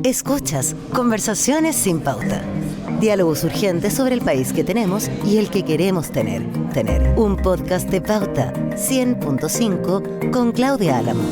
Escuchas Conversaciones sin Pauta. Diálogos urgentes sobre el país que tenemos y el que queremos tener. Un podcast de Pauta 100.5 con Claudia Álamo.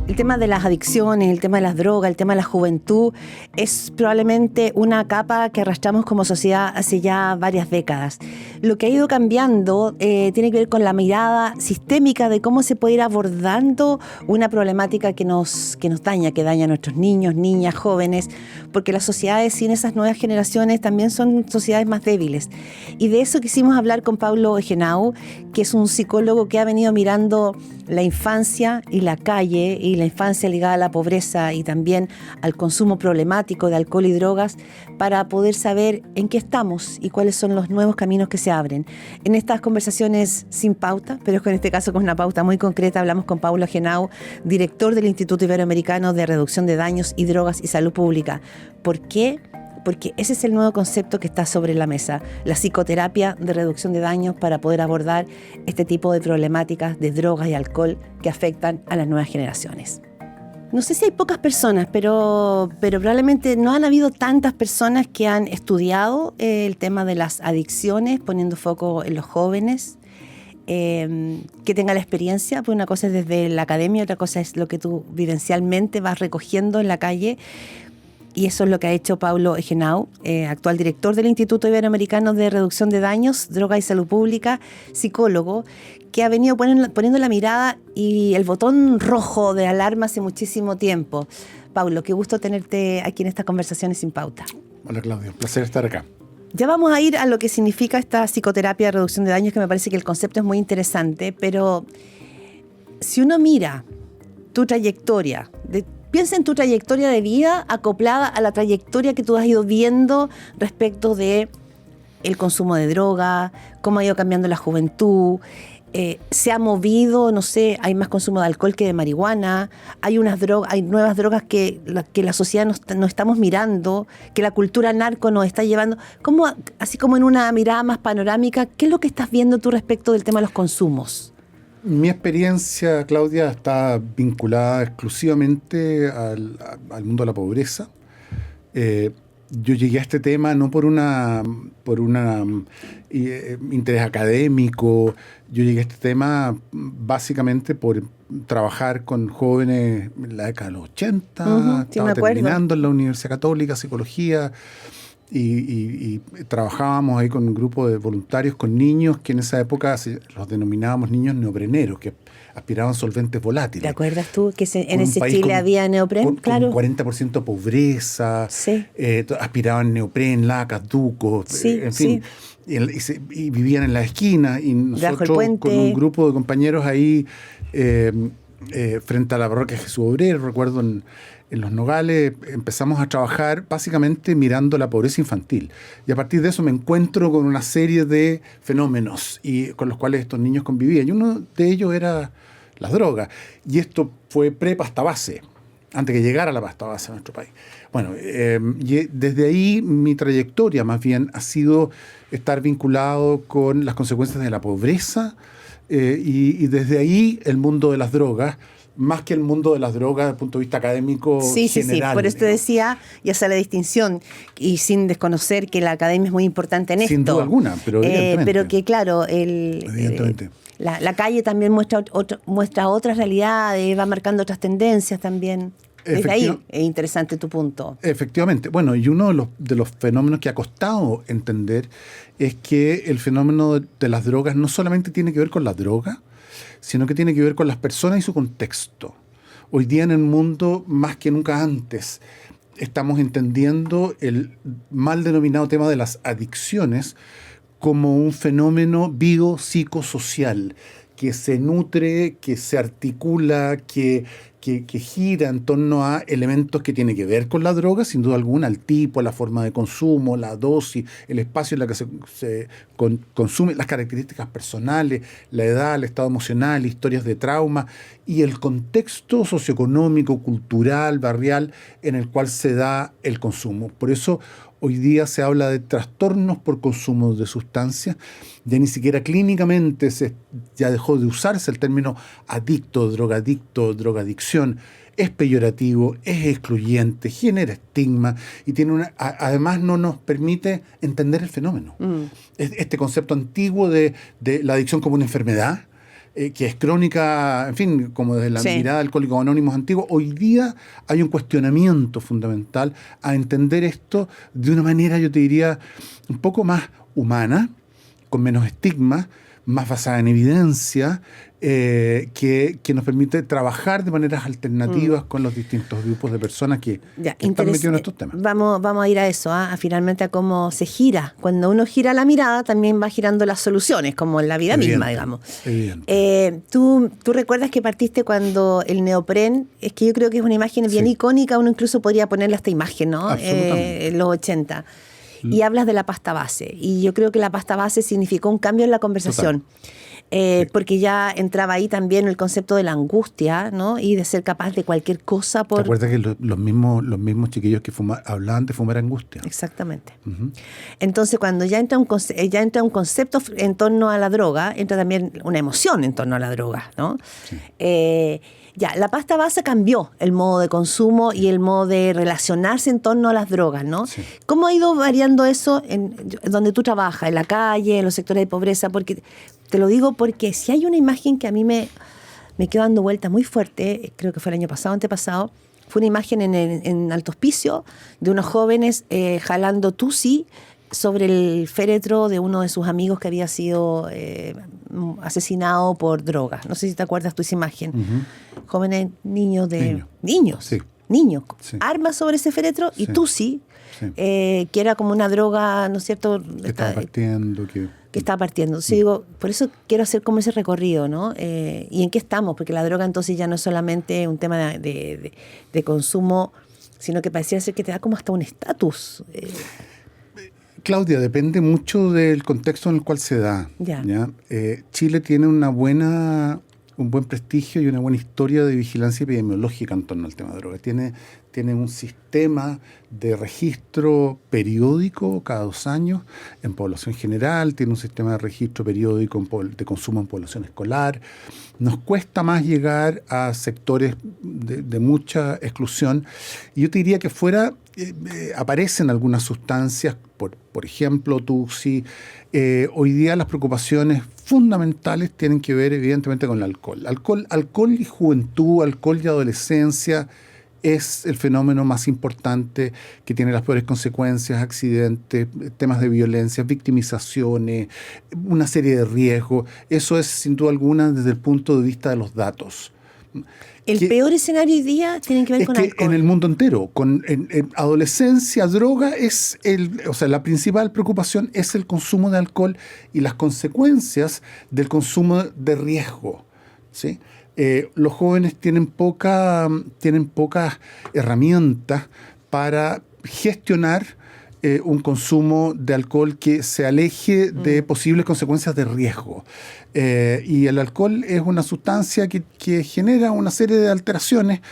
El tema de las adicciones, el tema de las drogas, el tema de la juventud es probablemente una capa que arrastramos como sociedad hace ya varias décadas. Lo que ha ido cambiando tiene que ver con la mirada sistémica de cómo se puede ir abordando una problemática que nos daña, que daña a nuestros niños, niñas, jóvenes, porque las sociedades sin esas nuevas generaciones también son sociedades más débiles. Y de eso quisimos hablar con Paulo Egenau, que es un psicólogo que ha venido mirando la infancia y la calle, y la infancia ligada a la pobreza y también al consumo problemático de alcohol y drogas, para poder saber en qué estamos y cuáles son los nuevos caminos que se abren. En estas conversaciones sin pauta, pero en este caso con una pauta muy concreta, hablamos con Paulo Egenau, director del Instituto Iberoamericano de Reducción de Daños y Drogas y Salud Pública. ¿Por qué? Porque ese es el nuevo concepto que está sobre la mesa, la psicoterapia de reducción de daños para poder abordar este tipo de problemáticas de drogas y alcohol que afectan a las nuevas generaciones. No sé si hay pocas personas, pero probablemente no han habido tantas personas que han estudiado el tema de las adicciones, poniendo foco en los jóvenes, que tengan la experiencia, pues una cosa es desde la academia, otra cosa es lo que tú vivencialmente vas recogiendo en la calle. Y eso es lo que ha hecho Paulo Egenau, actual director del Instituto Iberoamericano de Reducción de Daños, Droga y Salud Pública, psicólogo, que ha venido poniendo la mirada y el botón rojo de alarma hace muchísimo tiempo. Paulo, qué gusto tenerte aquí en estas conversaciones sin pauta. Hola Claudio, un placer estar acá. Ya vamos a ir a lo que significa esta psicoterapia de reducción de daños, que me parece que el concepto es muy interesante, pero si uno mira tu trayectoria, piensa en tu trayectoria de vida acoplada a la trayectoria que tú has ido viendo respecto de el consumo de droga, cómo ha ido cambiando la juventud, se ha movido, no sé, hay más consumo de alcohol que de marihuana, hay nuevas drogas que la sociedad no estamos mirando, que la cultura narco nos está llevando. ¿Cómo, así como en una mirada más panorámica, qué es lo que estás viendo tú respecto del tema de los consumos? Mi experiencia, Claudia, está vinculada exclusivamente al mundo de la pobreza. Yo llegué a este tema no por interés académico. Yo llegué a este tema básicamente por trabajar con jóvenes en la década de los 80. Estaba terminando en la Universidad Católica, psicología. Y trabajábamos ahí con un grupo de voluntarios con niños que en esa época los denominábamos niños neopreneros, que aspiraban solventes volátiles. ¿Te acuerdas tú que en ese Chile había neopren? Claro. Con 40% de pobreza, sí. Aspiraban neopren, lacas, ducos, sí, en fin. Sí. Y vivían en la esquina, y nosotros con un grupo de compañeros ahí frente a la parroquia Jesús Obrero, recuerdo en Los Nogales, empezamos a trabajar básicamente mirando la pobreza infantil. Y a partir de eso me encuentro con una serie de fenómenos con los cuales estos niños convivían. Y uno de ellos era las drogas. Y esto fue pre-pasta base, antes que llegara la pasta base a nuestro país. Bueno, y desde ahí mi trayectoria más bien ha sido estar vinculado con las consecuencias de la pobreza, y desde ahí el mundo de las drogas, más que el mundo de las drogas desde el punto de vista académico general. Sí, por eso te decía, y hacer la distinción, y sin desconocer que la academia es muy importante en esto. Sin duda alguna, pero evidentemente. Pero que claro, la calle también muestra otras realidades, va marcando otras tendencias también. Desde ahí es interesante tu punto. Efectivamente. Bueno, y uno de los fenómenos que ha costado entender es que el fenómeno de las drogas no solamente tiene que ver con la droga, sino que tiene que ver con las personas y su contexto. Hoy día en el mundo, más que nunca antes, estamos entendiendo el mal denominado tema de las adicciones como un fenómeno biopsicosocial que se nutre, que se articula, que gira en torno a elementos que tienen que ver con la droga, sin duda alguna, el tipo, la forma de consumo, la dosis, el espacio en el que se consume, las características personales, la edad, el estado emocional, historias de trauma y el contexto socioeconómico, cultural, barrial en el cual se da el consumo. Por eso hoy día se habla de trastornos por consumo de sustancias. Ya ni siquiera clínicamente ya dejó de usarse el término adicto, drogadicción, adicción es peyorativo, es excluyente, genera estigma y además no nos permite entender el fenómeno. Este concepto antiguo de la adicción como una enfermedad, que es crónica, en fin, como desde la mirada de Alcohólicos Anónimos antiguos, hoy día hay un cuestionamiento fundamental a entender esto de una manera, yo te diría, un poco más humana, con menos estigma, más basada en evidencia, que nos permite trabajar de maneras alternativas con los distintos grupos de personas que están metidos en estos temas. Vamos a ir a eso, finalmente a cómo se gira. Cuando uno gira la mirada, también va girando las soluciones, como en la vida misma, digamos. Evidente. ¿Tú recuerdas que partiste cuando el neopren, es que yo creo que es una imagen bien icónica, uno incluso podría ponerle esta imagen, ¿no? En los 80. Y hablas de la pasta base. Y yo creo que la pasta base significó un cambio en la conversación. Porque ya entraba ahí también el concepto de la angustia, ¿no? Y de ser capaz de cualquier cosa por... ¿Te acuerdas que los mismos chiquillos que hablaban de fumar angustia? Exactamente. Entonces, cuando ya entra un concepto en torno a la droga, entra también una emoción en torno a la droga, ¿no? Sí. La pasta base cambió el modo de consumo y el modo de relacionarse en torno a las drogas, ¿no? Sí. ¿Cómo ha ido variando eso en donde tú trabajas, en la calle, en los sectores de pobreza? Porque te lo digo porque si hay una imagen que a mí me quedó dando vuelta muy fuerte, creo que fue el año pasado, antepasado, fue una imagen en Alto Hospicio de unos jóvenes jalando tusi sobre el féretro de uno de sus amigos que había sido asesinado por drogas. No sé si te acuerdas tú esa imagen. Jóvenes, niños. Sí. Niños. Sí. Armas sobre ese féretro y tusi, que era como una droga, ¿no es cierto? Que estaba partiendo. Que estaba partiendo. Entonces digo, por eso quiero hacer como ese recorrido, ¿no? ¿Y en qué estamos? Porque la droga entonces ya no es solamente un tema de consumo, sino que pareciera ser que te da como hasta un estatus. Claudia, depende mucho del contexto en el cual se da. ¿Ya? Chile tiene un buen prestigio y una buena historia de vigilancia epidemiológica en torno al tema de drogas. Tiene un sistema de registro periódico cada 2 años en población general, tiene un sistema de registro periódico de consumo en población escolar. Nos cuesta más llegar a sectores de mucha exclusión. Y yo te diría que aparecen algunas sustancias, por ejemplo, tusi. Hoy día las preocupaciones fundamentales tienen que ver evidentemente con el alcohol. Alcohol y juventud, alcohol y adolescencia es el fenómeno más importante que tiene las peores consecuencias, accidentes, temas de violencia, victimizaciones, una serie de riesgos. Eso es sin duda alguna desde el punto de vista de los datos. El peor escenario hoy día tiene que ver con alcohol. En el mundo entero, en adolescencia, droga, la principal preocupación es el consumo de alcohol y las consecuencias del consumo de riesgo, ¿sí? Los jóvenes tienen pocas herramientas para gestionar un consumo de alcohol que se aleje de posibles consecuencias de riesgo. Y el alcohol es una sustancia que genera una serie de alteraciones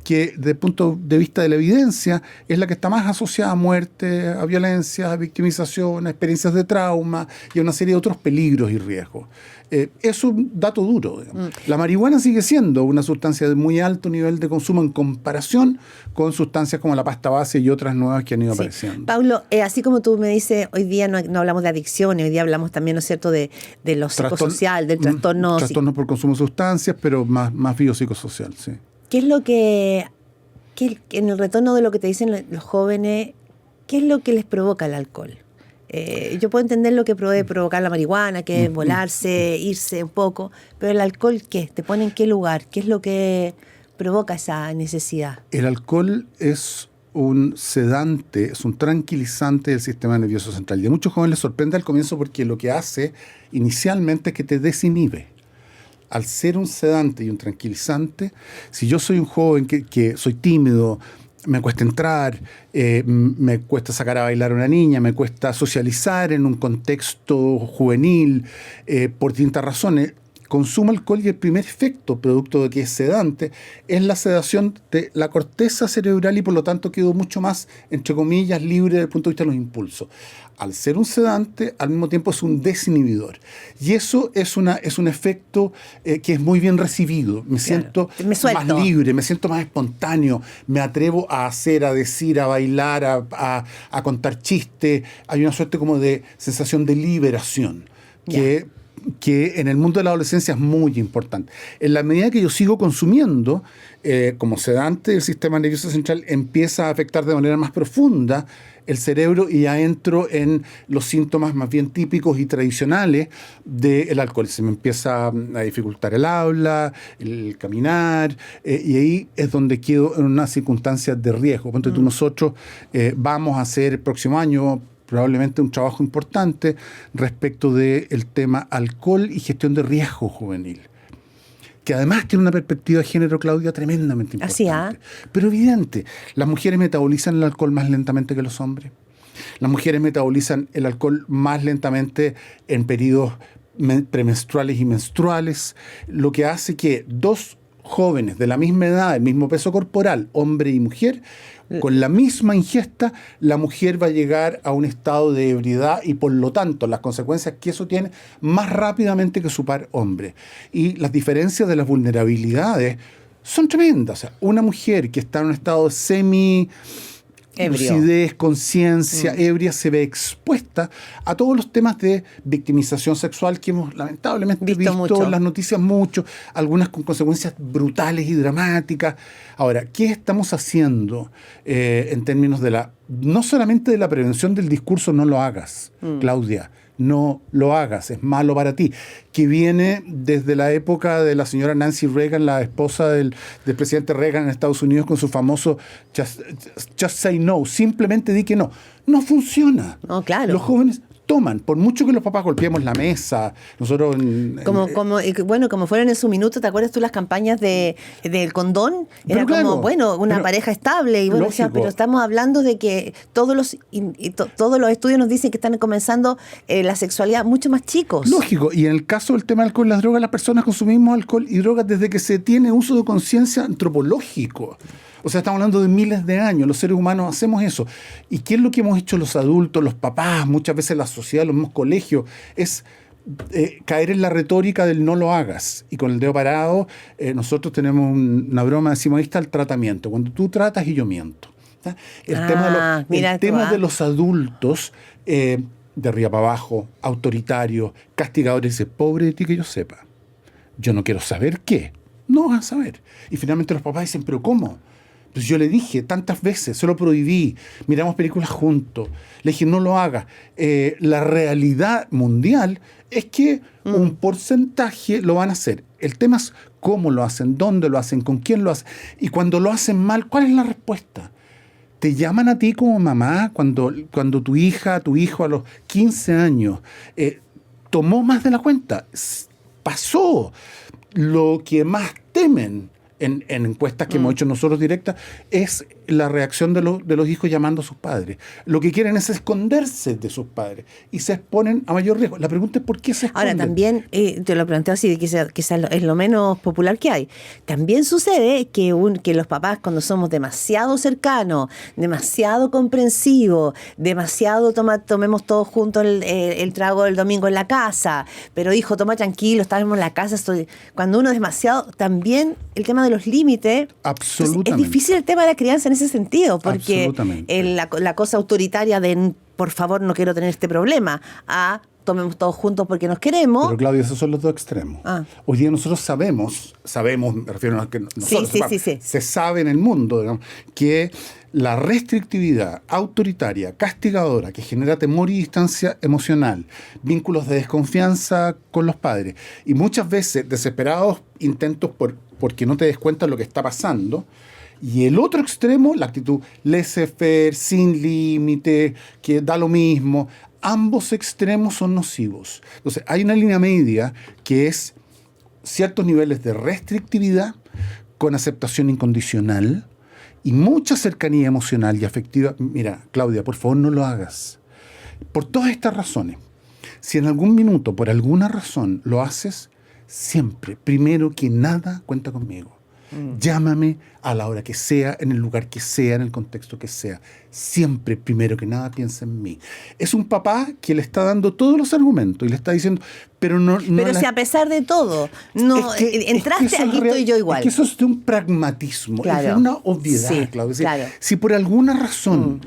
que, desde el punto de vista de la evidencia, es la que está más asociada a muerte, a violencia, a victimización, a experiencias de trauma y a una serie de otros peligros y riesgos. Es un dato duro. La marihuana sigue siendo una sustancia de muy alto nivel de consumo en comparación con sustancias como la pasta base y otras nuevas que han ido apareciendo. Paulo, así como tú me dices, hoy día no hablamos de adicciones, hoy día hablamos también, ¿no es cierto?, de lo psicosocial, del trastorno. Trastornos por consumo de sustancias, pero más biopsicosocial, sí. ¿Qué es lo que en el retorno de lo que te dicen los jóvenes, qué es lo que les provoca el alcohol? Yo puedo entender lo que puede provocar la marihuana, que es volarse, irse un poco, pero el alcohol, ¿qué? ¿Te pone en qué lugar? ¿Qué es lo que provoca esa necesidad? El alcohol es un sedante, es un tranquilizante del sistema nervioso central. Y a muchos jóvenes les sorprende al comienzo porque lo que hace inicialmente es que te desinhibe. Al ser un sedante y un tranquilizante, si yo soy un joven que soy tímido, me cuesta entrar, me cuesta sacar a bailar a una niña, me cuesta socializar en un contexto juvenil, por distintas razones, consumo alcohol y el primer efecto, producto de que es sedante, es la sedación de la corteza cerebral y por lo tanto quedó mucho más, entre comillas, libre desde el punto de vista de los impulsos. Al ser un sedante, al mismo tiempo es un desinhibidor. Y eso es un efecto que es muy bien recibido. Me siento más libre, me siento más espontáneo, me atrevo a hacer, a decir, a bailar, a contar chistes. Hay una suerte como de sensación de liberación que en el mundo de la adolescencia es muy importante. En la medida que yo sigo consumiendo, como sedante, el sistema nervioso central empieza a afectar de manera más profunda el cerebro y ya entro en los síntomas más bien típicos y tradicionales del alcohol. Se me empieza a dificultar el habla, el caminar, y ahí es donde quedo en una circunstancia de riesgo. Ponte tú, nosotros vamos a hacer el próximo año probablemente un trabajo importante respecto del tema alcohol y gestión de riesgo juvenil, que además tiene una perspectiva de género, Claudia, tremendamente importante. Así, Pero evidente, las mujeres metabolizan el alcohol más lentamente que los hombres. Las mujeres metabolizan el alcohol más lentamente en periodos premenstruales y menstruales, lo que hace que dos jóvenes de la misma edad, el mismo peso corporal, hombre y mujer, con la misma ingesta, la mujer va a llegar a un estado de ebriedad y por lo tanto las consecuencias que eso tiene más rápidamente que su par hombre. Y las diferencias de las vulnerabilidades son tremendas. O sea, una mujer que está en un estado de lucidez, conciencia, ebria, se ve expuesta a todos los temas de victimización sexual que hemos lamentablemente visto en las noticias mucho, algunas con consecuencias brutales y dramáticas. Ahora, ¿qué estamos haciendo en términos de no solamente de la prevención del discurso no lo hagas, Claudia? No lo hagas, es malo para ti, que viene desde la época de la señora Nancy Reagan, la esposa del presidente Reagan en Estados Unidos, con su famoso just say no, simplemente di que no. No funciona. No, claro. Los jóvenes toman, por mucho que los papás golpeemos la mesa, nosotros... Como fueron en su minuto, ¿te acuerdas tú las campañas del condón? Era una pareja estable, y bueno, decía, pero estamos hablando de que todos los estudios nos dicen que están comenzando la sexualidad mucho más chicos. Lógico, y en el caso del tema del alcohol y las drogas, las personas consumimos alcohol y drogas desde que se tiene uso de conciencia antropológico. O sea, estamos hablando de miles de años. Los seres humanos hacemos eso. ¿Y qué es lo que hemos hecho los adultos, los papás, muchas veces la sociedad, los mismos colegios? Es caer en la retórica del no lo hagas. Y con el dedo parado, nosotros tenemos una broma, decimos, ahí está el tratamiento. Cuando tú tratas y yo miento. El tema de los adultos, de arriba para abajo, autoritarios, castigadores, dice, pobre de ti que yo sepa. Yo no quiero saber qué. No vas a saber. Y finalmente los papás dicen, ¿pero cómo? Pues yo le dije tantas veces, se lo prohibí, miramos películas juntos, le dije no lo haga. La realidad mundial es que un porcentaje lo van a hacer. El tema es cómo lo hacen, dónde lo hacen, con quién lo hacen. Y cuando lo hacen mal, ¿cuál es la respuesta? Te llaman a ti como mamá cuando tu hija, tu hijo a los 15 años tomó más de la cuenta. Pasó. Lo que más temen en encuestas que hemos hecho nosotros directas es la reacción de los hijos llamando a sus padres. Lo que quieren es esconderse de sus padres y se exponen a mayor riesgo. La pregunta es ¿por qué se esconden? Ahora también, te lo planteo así, quizás es lo menos popular que hay. También sucede que los papás, cuando somos demasiado cercanos, demasiado comprensivos, demasiado tomemos todos juntos el trago del domingo en la casa, pero hijo, toma tranquilo, estamos en la casa. Cuando uno es demasiado, también el tema de los límites. Absolutamente. Es difícil el tema de la crianza en ese sentido, porque la cosa autoritaria de por favor no quiero tener este problema, tomemos todos juntos porque nos queremos. Pero Claudia, esos son los dos extremos. Hoy día nosotros sabemos, me refiero a que nosotros se sabe en el mundo, digamos, que la restrictividad autoritaria, castigadora, que genera temor y distancia emocional, vínculos de desconfianza con los padres, y muchas veces desesperados intentos porque no te des cuenta de lo que está pasando. Y el otro extremo, la actitud laissez-faire, sin límite, que da lo mismo. Ambos extremos son nocivos. Entonces, hay una línea media que es ciertos niveles de restrictividad con aceptación incondicional y mucha cercanía emocional y afectiva. Mira, Claudia, por favor, no lo hagas. Por todas estas razones, si en algún minuto, por alguna razón, lo haces, siempre, primero que nada, cuenta conmigo. Llámame a la hora que sea, en el lugar que sea, en el contexto que sea. Siempre, primero que nada, piensa en mí. Es un papá que le está dando todos los argumentos y le está diciendo, pero no... Pero si a pesar de todo, no entraste, aquí estoy yo igual. Es que eso es de un pragmatismo, es de una obviedad, Sí, Claudia. Es decir, claro. si por alguna razón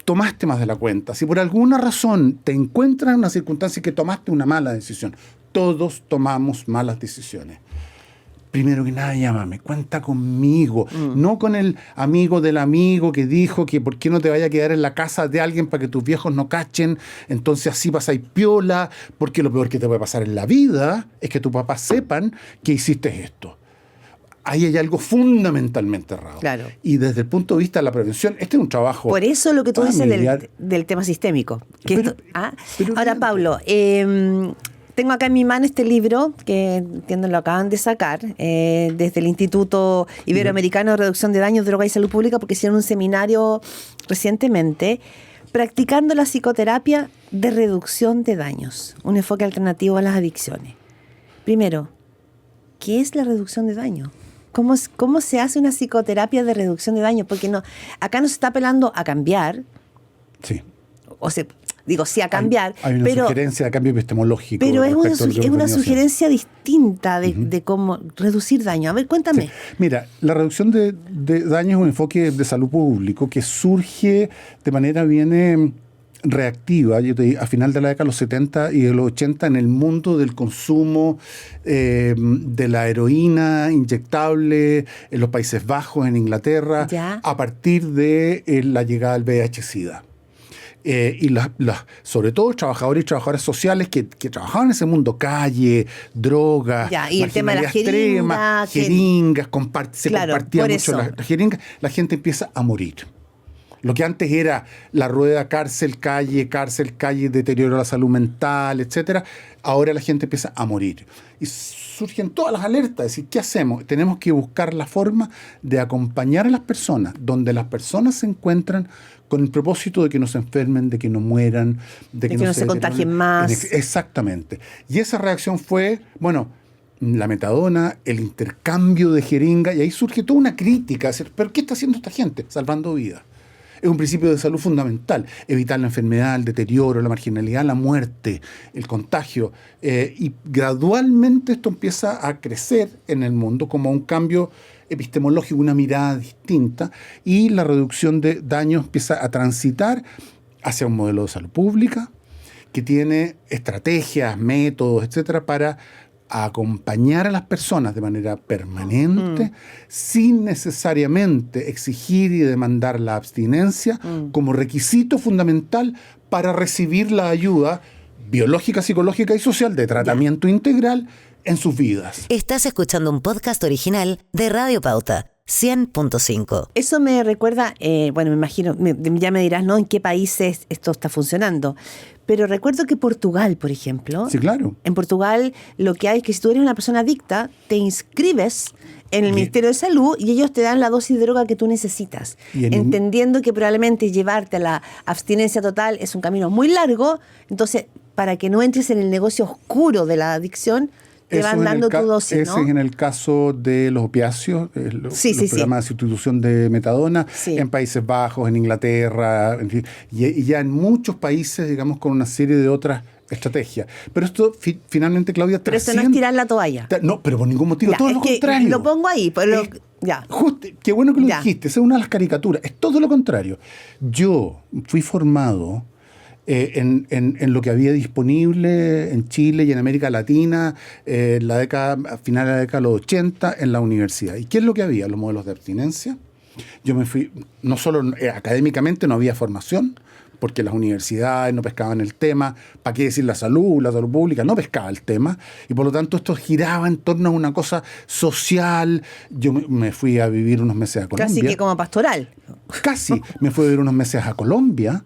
tomaste más de la cuenta, si por alguna razón te encuentras en una circunstancia que tomaste una mala decisión, todos tomamos malas decisiones. Primero que nada, llámame, cuenta conmigo, no con el amigo del amigo que dijo que por qué no te vaya a quedar en la casa de alguien para que tus viejos no cachen, entonces así pasáis piola, porque lo peor que te puede pasar en la vida es que tus papás sepan que hiciste esto. Ahí hay algo fundamentalmente errado. Claro. Y desde el punto de vista de la prevención, este es un trabajo... Por eso lo que tú dices familiar. del tema sistémico. Que Pero- esto- pero Ahora, bien. Pablo, tengo acá en mi mano este libro que entiendo lo acaban de sacar desde el Instituto Iberoamericano de Reducción de Daños, Droga y Salud Pública, porque hicieron un seminario recientemente practicando la psicoterapia de reducción de daños, un enfoque alternativo a las adicciones. Primero, ¿qué es la reducción de daño? ¿Cómo se hace una psicoterapia de reducción de daño? Porque acá no se está apelando a cambiar, Sí. sí a cambiar, Hay una pero sugerencia de cambio epistemológico. Pero es una, respecto a lo que es hemos una venido haciendo. sugerencia distinta de cómo reducir daño. A ver, cuéntame. Sí. Mira, la reducción de daño es un enfoque de salud público que surge de manera bien reactiva, yo te digo, a final de la década de los 70 y de los 80 en el mundo del consumo de la heroína inyectable en los Países Bajos, en Inglaterra, Ya. a partir de la llegada del VIH-Sida. Y sobre todo trabajadores y trabajadoras sociales que trabajaban en ese mundo, calle, drogas, Ya, y el tema de la marginalidad extrema, jeringa, jeringas, se Claro, compartía por mucho eso. la jeringa, la gente empieza a morir. Lo que antes era la rueda cárcel, calle, deterioro de la salud mental, etcétera, ahora la gente empieza a morir. Y surgen todas las alertas, es decir, ¿qué hacemos? Tenemos que buscar la forma de acompañar a las personas, donde las personas se encuentran con el propósito de que no se enfermen, de que no mueran, de que no se contagien deterioren. más. Exactamente. Y esa reacción fue, bueno, la metadona, el intercambio de jeringa, y ahí surge toda una crítica, decir, ¿pero qué está haciendo esta gente? Salvando vidas. Es un principio de salud fundamental, evitar la enfermedad, el deterioro, la marginalidad, la muerte, el contagio. Y gradualmente esto empieza a crecer en el mundo como un cambio epistemológico, una mirada distinta, y la reducción de daños empieza a transitar hacia un modelo de salud pública que tiene estrategias, métodos, etcétera, para acompañar a las personas de manera permanente, sin necesariamente exigir y demandar la abstinencia como requisito fundamental para recibir la ayuda biológica, psicológica y social de tratamiento integral en sus vidas. Estás escuchando un podcast original de Radio Pauta, 100.5. Eso me recuerda, me imagino, ya me dirás, ¿no? ¿En qué países esto está funcionando? Pero recuerdo que Portugal, por ejemplo, Sí, claro. en Portugal lo que hay es que si tú eres una persona adicta, te inscribes en el Ministerio de Salud y ellos te dan la dosis de droga que tú necesitas, Y en- entendiendo que probablemente llevarte a la abstinencia total es un camino muy largo, entonces para que no entres en el negocio oscuro de la adicción, te Eso van en dando el tu dosis, Ese ¿no? es en el caso de los opiáceos, los programas de sustitución de metadona, Sí. en Países Bajos, en Inglaterra, en fin, y ya en muchos países, digamos, con una serie de otras estrategias. Pero esto finalmente, Claudia, Pero esto no es tirar la toalla. No, pero por ningún motivo, Ya, todo es lo que contrario. lo pongo ahí, pero ya. Qué bueno que lo Ya. dijiste, esa es una de las caricaturas, es todo lo contrario. Yo fui formado en lo que había disponible en Chile y en América Latina a finales de la década de los 80 en la universidad. ¿Y qué es lo que había? Los modelos de abstinencia. Yo me fui, no solo académicamente no había formación, porque las universidades no pescaban el tema, ¿para qué decir la salud pública? No pescaba el tema, y por lo tanto esto giraba en torno a una cosa social. Yo me fui a vivir unos meses a Colombia. Casi que como pastoral. Casi. Me fui a vivir unos meses a Colombia.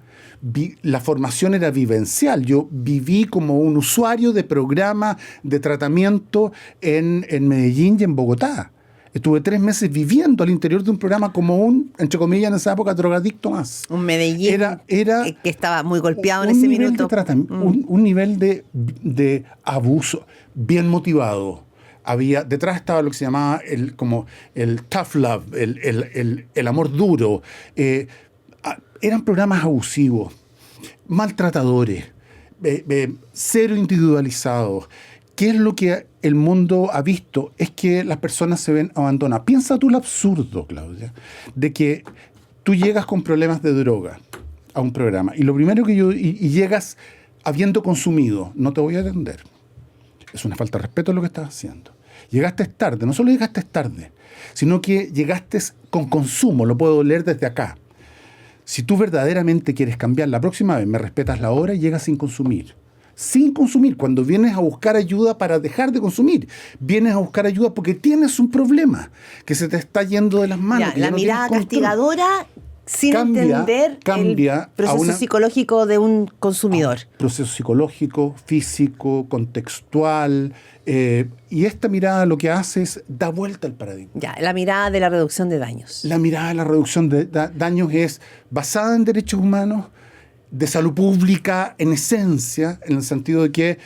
La formación era vivencial. Yo viví como un usuario de programa de tratamiento en Medellín y en Bogotá. Estuve 3 meses viviendo al interior de un programa como un, entre comillas, en esa época, drogadicto más. Un Medellín Era que estaba muy golpeado en ese minuto. Un nivel de abuso bien motivado. Detrás estaba lo que se llamaba el tough love, el amor duro. Eran programas abusivos, maltratadores, cero individualizados. ¿Qué es lo que el mundo ha visto? Es que las personas se ven abandonadas. Piensa tú lo absurdo, Claudia, de que tú llegas con problemas de droga a un programa y lo primero que y llegas habiendo consumido, no te voy a atender. Es una falta de respeto lo que estás haciendo. Llegaste tarde, no solo llegaste tarde, sino que llegaste con consumo, lo puedo leer desde acá. Si tú verdaderamente quieres cambiar, la próxima vez me respetas la hora y llegas sin consumir. Sin consumir, cuando vienes a buscar ayuda para dejar de consumir, vienes a buscar ayuda porque tienes un problema que se te está yendo de las manos. Ya, la mirada castigadora sin entender el proceso psicológico de un consumidor. Proceso psicológico, físico, contextual. Y esta mirada lo que hace es da vuelta al paradigma. Ya, la mirada de la reducción de daños. La mirada de la reducción de daños es basada en derechos humanos, de salud pública en esencia, en el sentido de que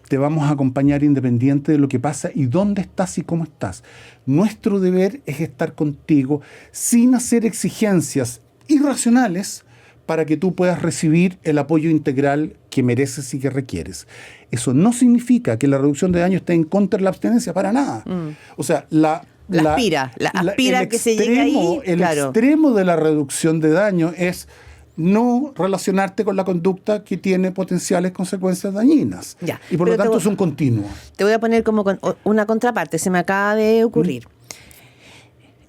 te vamos a acompañar independiente de lo que pasa y dónde estás y cómo estás. Nuestro deber es estar contigo sin hacer exigencias irracionales para que tú puedas recibir el apoyo integral que mereces y que requieres. Eso no significa que la reducción de daño esté en contra de la abstinencia, para nada. O sea, aspira que se llegue ahí. El extremo de la reducción de daño es no relacionarte con la conducta que tiene potenciales consecuencias dañinas. Ya, y por lo tanto es un continuo. Te voy a poner como una contraparte, se me acaba de ocurrir.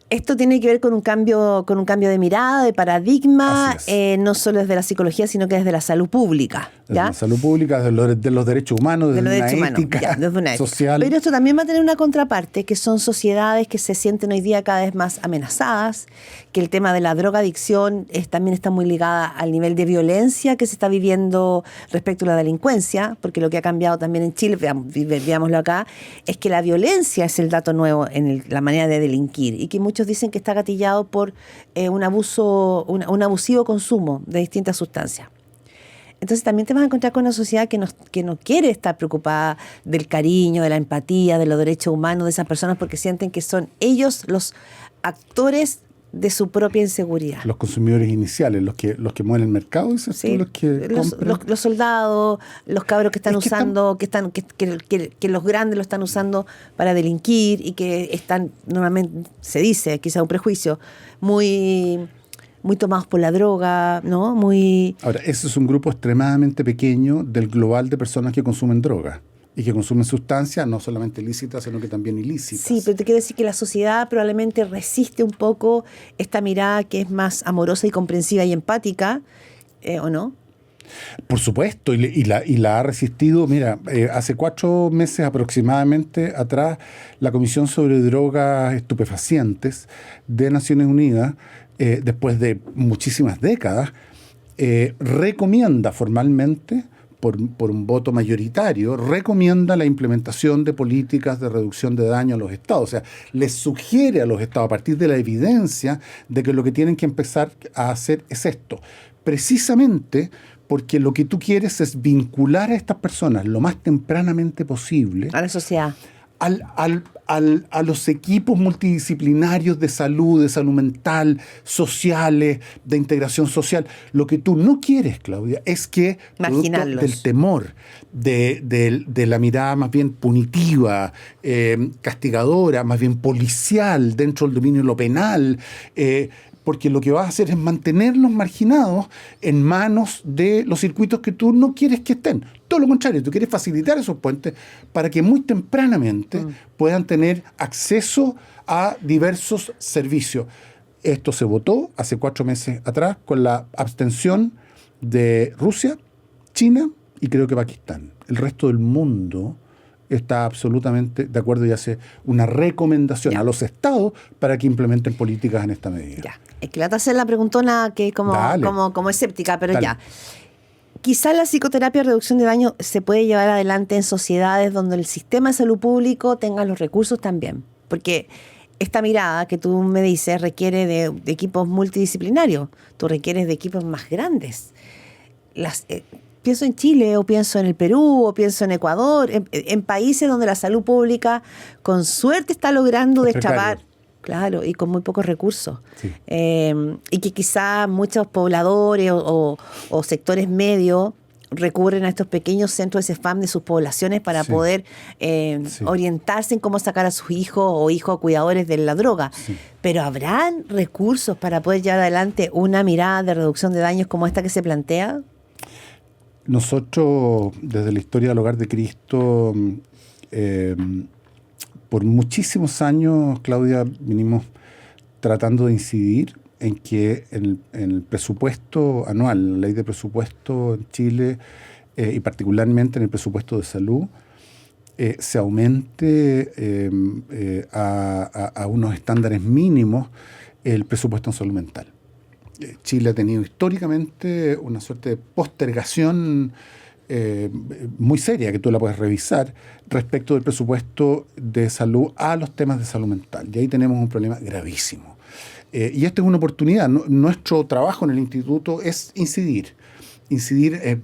Esto tiene que ver con un cambio de mirada, de paradigma, no solo desde la psicología, sino que desde la salud pública. ¿ya? Desde la salud pública, de los derechos humanos, desde una ética social. Pero esto también va a tener una contraparte, que son sociedades que se sienten hoy día cada vez más amenazadas, que el tema de la drogadicción también está muy ligada al nivel de violencia que se está viviendo respecto a la delincuencia, porque lo que ha cambiado también en Chile, veámoslo acá, es que la violencia es el dato nuevo en la manera de delinquir, y que muchos dicen que está gatillado por un abusivo consumo de distintas sustancias. Entonces también te vas a encontrar con una sociedad que no quiere estar preocupada del cariño, de la empatía, de los derechos humanos de esas personas, porque sienten que son ellos los actores de su propia inseguridad. Los consumidores iniciales, los que mueven el mercado, dices tú, los que los soldados, los cabros que están usando, que los grandes lo están usando para delinquir y que están, normalmente se dice, quizá un prejuicio, muy tomados por la droga, ¿no? Ahora, ese es un grupo extremadamente pequeño del global de personas que consumen droga. Y que consumen sustancias no solamente ilícitas, sino que también ilícitas. Sí, pero te quiero decir que la sociedad probablemente resiste un poco esta mirada que es más amorosa y comprensiva y empática, ¿o no? Por supuesto, y la ha resistido. Mira, hace 4 meses aproximadamente atrás, la Comisión sobre Drogas Estupefacientes de Naciones Unidas, después de muchísimas décadas, recomienda formalmente, por un voto mayoritario, recomienda la implementación de políticas de reducción de daño a los estados. O sea, les sugiere a los estados, a partir de la evidencia, de que lo que tienen que empezar a hacer es esto. Precisamente porque lo que tú quieres es vincular a estas personas lo más tempranamente posible a la sociedad, a los equipos multidisciplinarios de salud mental, sociales, de integración social. Lo que tú no quieres, Claudia, es que producto del temor, de la mirada más bien punitiva, castigadora, más bien policial dentro del dominio de lo penal, porque lo que vas a hacer es mantenerlos marginados en manos de los circuitos que tú no quieres que estén. Todo lo contrario, tú quieres facilitar esos puentes para que muy tempranamente puedan tener acceso a diversos servicios. Esto se votó hace 4 meses atrás con la abstención de Rusia, China y creo que Pakistán. El resto del mundo está absolutamente de acuerdo y hace una recomendación a los estados para que implementen políticas en esta medida. Ya. Es que la tasa es la preguntona que es como escéptica, pero ya. Quizá la psicoterapia de reducción de daño se puede llevar adelante en sociedades donde el sistema de salud público tenga los recursos también. Porque esta mirada que tú me dices requiere de equipos multidisciplinarios, tú requieres de equipos más grandes. Pienso en Chile, o pienso en el Perú, o pienso en Ecuador, en países donde la salud pública con suerte está logrando destrabar, claro, y con muy pocos recursos. Sí. Y que quizás muchos pobladores o sectores medios recurren a estos pequeños centros de CEFAM de sus poblaciones para poder orientarse en cómo sacar a sus hijos o hijos cuidadores de la droga. Sí. Pero ¿habrán recursos para poder llevar adelante una mirada de reducción de daños como esta que se plantea? Nosotros, desde la historia del Hogar de Cristo, por muchísimos años, Claudia, vinimos tratando de incidir en que en el presupuesto anual, la ley de presupuesto en Chile, y particularmente en el presupuesto de salud, se aumente a unos estándares mínimos el presupuesto en salud mental. Chile ha tenido históricamente una suerte de postergación muy seria, que tú la puedes revisar, respecto del presupuesto de salud a los temas de salud mental. Y ahí tenemos un problema gravísimo. Y esta es una oportunidad. Nuestro trabajo en el instituto es incidir,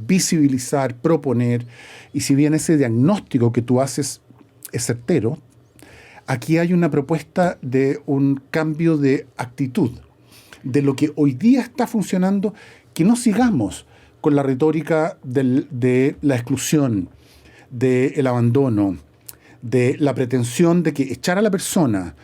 visibilizar, proponer. Y si bien ese diagnóstico que tú haces es certero, aquí hay una propuesta de un cambio de actitud, de lo que hoy día está funcionando, que no sigamos con la retórica de la exclusión, del abandono, de la pretensión de que echar a la persona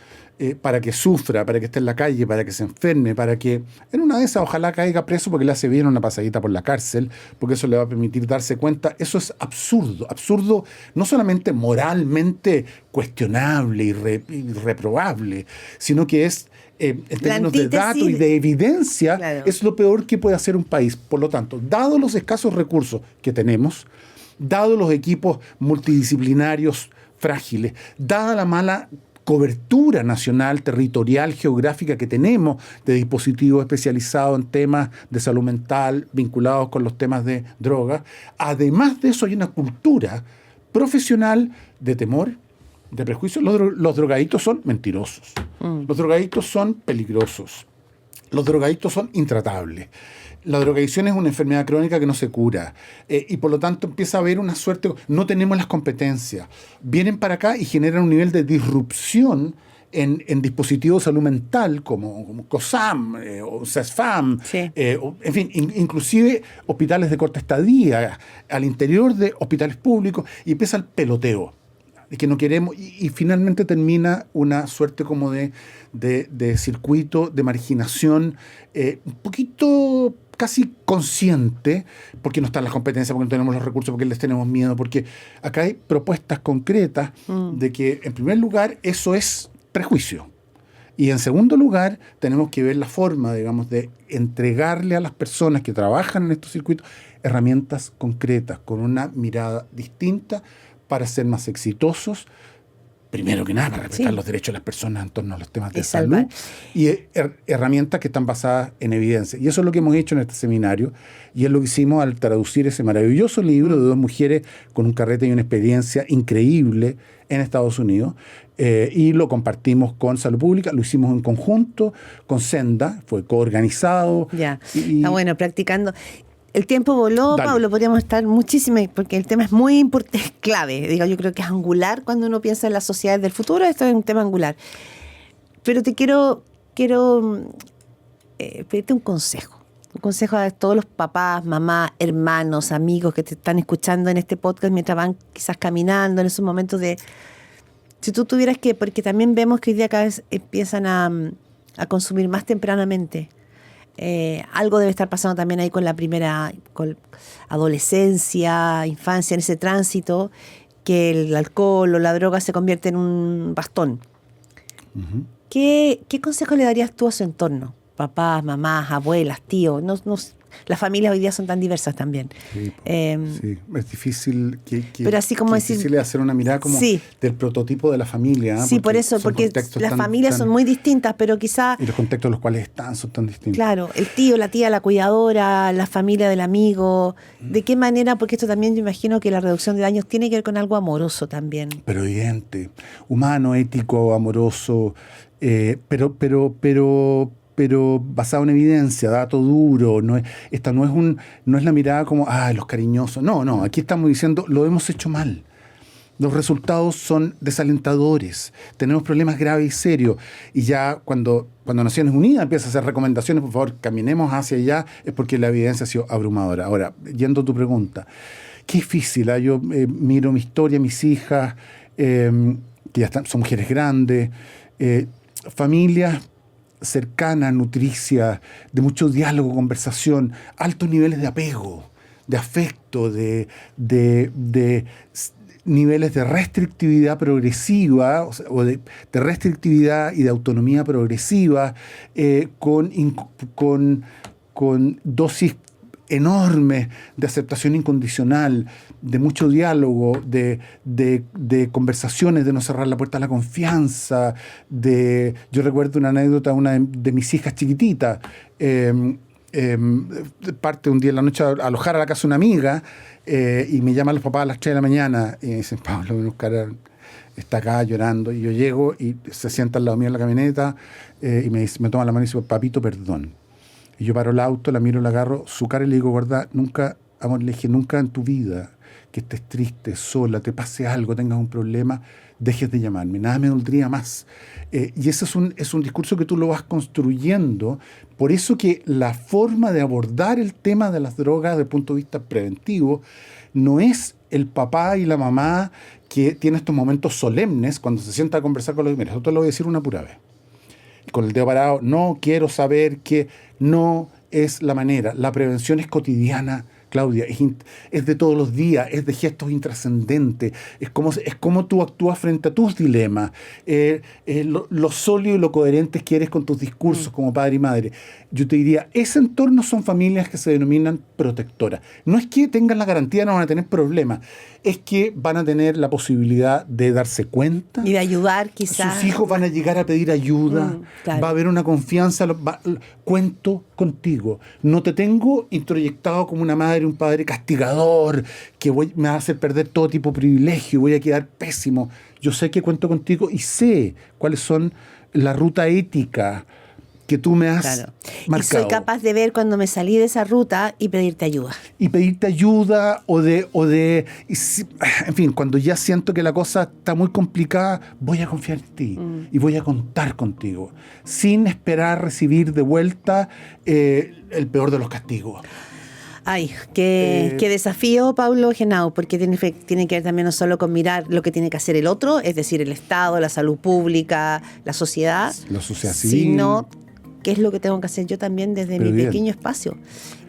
para que sufra, para que esté en la calle, para que se enferme, para que en una de esas ojalá caiga preso porque le hace bien una pasadita por la cárcel, porque eso le va a permitir darse cuenta. Eso es absurdo no solamente moralmente cuestionable y reprobable, sino que es en términos de datos y de evidencia, claro, es lo peor que puede hacer un país. Por lo tanto, dados los escasos recursos que tenemos, dados los equipos multidisciplinarios frágiles, dada la mala cobertura nacional, territorial, geográfica que tenemos de dispositivos especializados en temas de salud mental vinculados con los temas de drogas, además de eso hay una cultura profesional de temor, de prejuicio. Los drogadictos son mentirosos. Los drogadictos son peligrosos. Los drogadictos son intratables. La drogadicción es una enfermedad crónica que no se cura. Y por lo tanto empieza a haber una suerte. No tenemos las competencias. Vienen para acá y generan un nivel de disrupción en dispositivos de salud mental como COSAM o CESFAM, en fin, inclusive hospitales de corta estadía, al interior de hospitales públicos, y empieza el peloteo. Que no queremos, y finalmente termina una suerte como de circuito de marginación un poquito casi consciente, porque no están las competencias, porque no tenemos los recursos, porque les tenemos miedo, porque acá hay propuestas concretas de que, en primer lugar, eso es prejuicio. Y en segundo lugar, tenemos que ver la forma, digamos, de entregarle a las personas que trabajan en estos circuitos herramientas concretas, con una mirada distinta, para ser más exitosos, primero que nada, para respetar los derechos de las personas en torno a los temas de salud, y herramientas que están basadas en evidencia. Y eso es lo que hemos hecho en este seminario, y es lo que hicimos al traducir ese maravilloso libro de dos mujeres con un carrete y una experiencia increíble en Estados Unidos, y lo compartimos con Salud Pública, lo hicimos en conjunto con Senda, fue coorganizado. Ya, está bueno, practicando. El tiempo voló, dale. Pablo, podríamos estar muchísimo, porque el tema es muy importante, es clave. Digo, yo creo que es angular cuando uno piensa en las sociedades del futuro. Esto es un tema angular. Pero te quiero pedirte un consejo. Un consejo a todos los papás, mamás, hermanos, amigos que te están escuchando en este podcast mientras van quizás caminando en esos momentos de... Si tú tuvieras que... Porque también vemos que hoy día cada vez empiezan a consumir más tempranamente. Algo debe estar pasando también ahí con la primera con adolescencia, infancia, en ese tránsito, que el alcohol o la droga se convierte en un bastón. Uh-huh. ¿Qué consejo le darías tú a su entorno? Papás, mamás, abuelas, tíos. Las familias hoy día son tan diversas también. Sí, es difícil pero así como es difícil hacer una mirada como del prototipo de la familia. Sí, por eso, porque las familias son muy distintas, pero quizá... Y los contextos en los cuales están son tan distintos. Claro, el tío, la tía, la cuidadora, la familia del amigo. ¿De qué manera? Porque esto también yo imagino que la reducción de daños tiene que ver con algo amoroso también. Pero evidente, humano, ético, amoroso. pero basado en evidencia, dato duro. Esta no es la mirada como, los cariñosos. No, aquí estamos diciendo, lo hemos hecho mal. Los resultados son desalentadores. Tenemos problemas graves y serios. Y ya cuando Naciones Unidas empieza a hacer recomendaciones, por favor, caminemos hacia allá, es porque la evidencia ha sido abrumadora. Ahora, yendo a tu pregunta, qué difícil. Yo miro mi historia, mis hijas, que ya son mujeres grandes, familias cercanas, nutricias, de mucho diálogo, conversación, altos niveles de apego, de afecto, de niveles de restrictividad progresiva, o de restrictividad y de autonomía progresiva, con dosis enormes de aceptación incondicional, de mucho diálogo, de conversaciones, de no cerrar la puerta a la confianza. Yo recuerdo una anécdota, una de mis hijas chiquititas, parte un día en la noche a alojar a la casa de una amiga, y me llaman los papás a las 3 de la mañana y me dicen, Pablo, está acá llorando. Y yo llego y se sienta al lado mío en la camioneta, y me toma la mano y dice, papito, perdón. Y yo paro el auto, la miro, la agarro, su cara, y le digo, guarda, nunca, amor, le dije, nunca en tu vida que estés triste, sola, te pase algo, tengas un problema, dejes de llamarme, nada me dolería más. Y ese es un discurso que tú lo vas construyendo. Por eso que la forma de abordar el tema de las drogas desde el punto de vista preventivo no es el papá y la mamá que tienen estos momentos solemnes cuando se sienta a conversar con los demás. Yo te lo voy a decir una pura vez. Con el dedo parado, no quiero saber que no es la manera. La prevención es cotidiana, Claudia, es de todos los días, es de gestos intrascendentes, es como tú actúas frente a tus dilemas, lo sólido y lo coherentes que eres con tus discursos como padre y madre. Yo te diría, ese entorno son familias que se denominan protectoras. No es que tengan la garantía, no van a tener problemas, es que van a tener la posibilidad de darse cuenta. Y de ayudar, quizás. Sus hijos van a llegar a pedir ayuda, claro. Va a haber una confianza, cuento contigo. No te tengo introyectado como una madre, un padre castigador, que me va a hacer perder todo tipo de privilegio, voy a quedar pésimo. Yo sé que cuento contigo y sé cuáles son la ruta ética que tú me has marcado. Y soy capaz de ver cuando me salí de esa ruta y pedirte ayuda. Y pedirte ayuda en fin, cuando ya siento que la cosa está muy complicada, voy a confiar en ti y voy a contar contigo, sin esperar recibir de vuelta el peor de los castigos. Ay, qué desafío, Pablo Henao, porque tiene que ver también no solo con mirar lo que tiene que hacer el otro, es decir, el Estado, la salud pública, la sociedad civil, sino qué es lo que tengo que hacer yo también desde mi pequeño espacio.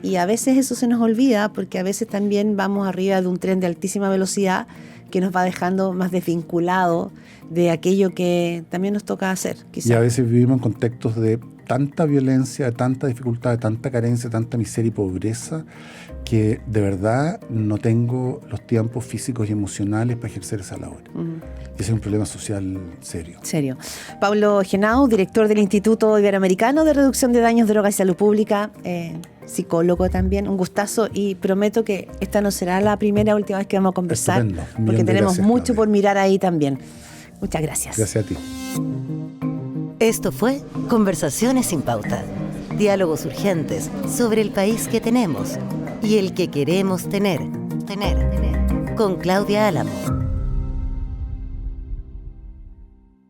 Y a veces eso se nos olvida, porque a veces también vamos arriba de un tren de altísima velocidad que nos va dejando más desvinculados de aquello que también nos toca hacer, quizás. Y a veces vivimos en contextos de tanta violencia, de tanta dificultad, de tanta carencia, de tanta miseria y pobreza, que de verdad no tengo los tiempos físicos y emocionales para ejercer esa labor. Ese es un problema social serio. Pablo Henao, director del Instituto Iberoamericano de Reducción de Daños, Drogas y Salud Pública, psicólogo también, un gustazo, y prometo que esta no será la primera o última vez que vamos a conversar, porque tenemos mucho Claudia por mirar ahí también. Muchas gracias. Gracias a ti. Esto fue Conversaciones sin Pauta. Diálogos urgentes sobre el país que tenemos y el que queremos tener. Con Claudia Álamo.